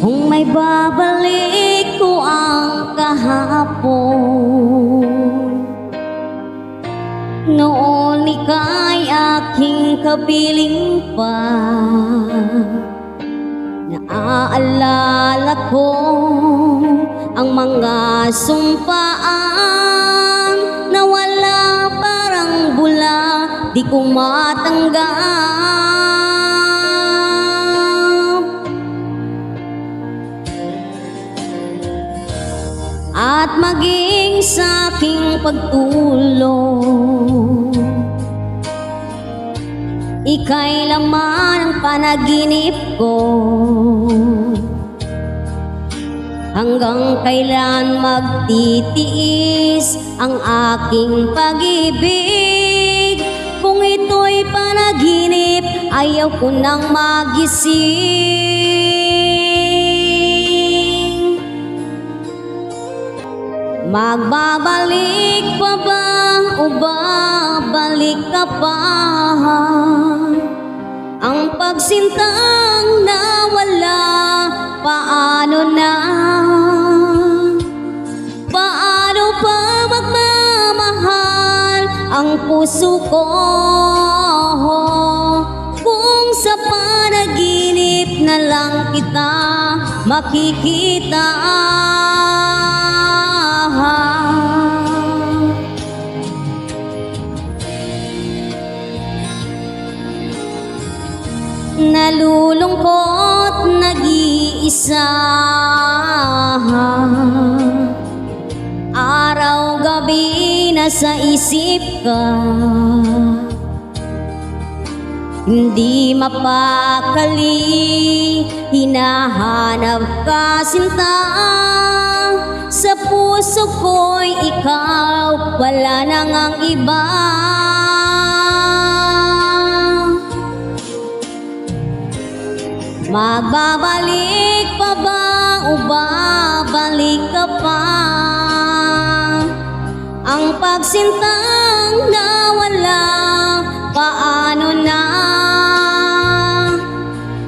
Kung may babalik ko ang kahapon, noon ika'y aking kapiling pa. Naaalala ko ang mga sumpaan na wala parang bula, di ko matanggap. At maging sa aking pagtulong, ika'y laman ng panaginip ko. Hanggang kailan magtitiis ang aking pag-ibig? Kung ito'y panaginip, ayaw ko nang magising. Magbabalik pa ba o babalik ka pa? Ang pagsintang nawala, paano na? Paano pa magmamahal ang puso ko kung sa panaginip na lang kita makikita? Nalulungkot, nag-iisa, araw-gabi nasa isip ka. Hindi mapakali, hinahanap ka sinta. Sa puso ko'y ikaw, wala nang ang iba. Magbabalik pa ba o babalik ka pa? Ang pagsintang nawala, paano na?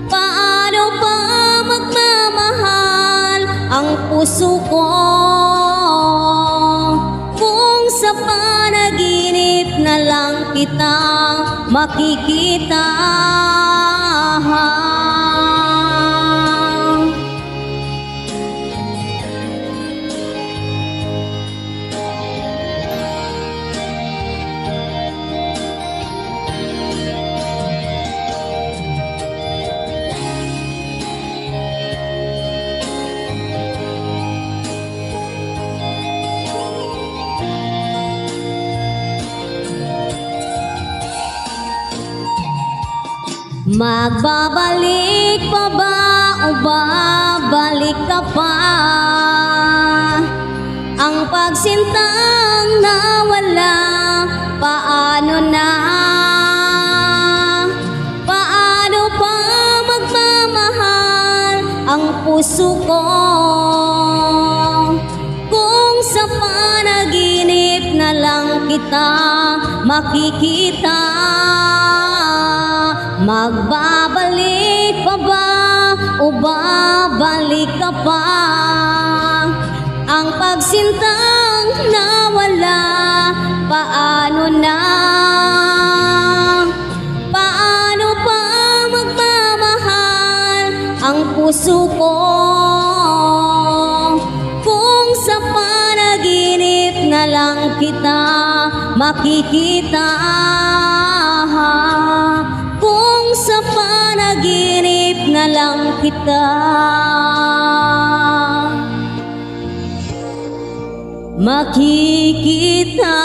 Paano pa magmamahal ang puso ko kung sa panaginip na lang kita makikita? Magbabalik pa ba o babalik ka pa? Ang pagsintang nawala, paano na? Paano pa magmamahal ang puso ko kung sa panaginip na lang kita makikita? Magbabalik pa ba o babalik ka pa? Ang pagsintang nawala, paano na? Paano pa magmamahal ang puso ko kung sa panaginip na lang kita makikita? Kung sa panaginip na lang kita makikita.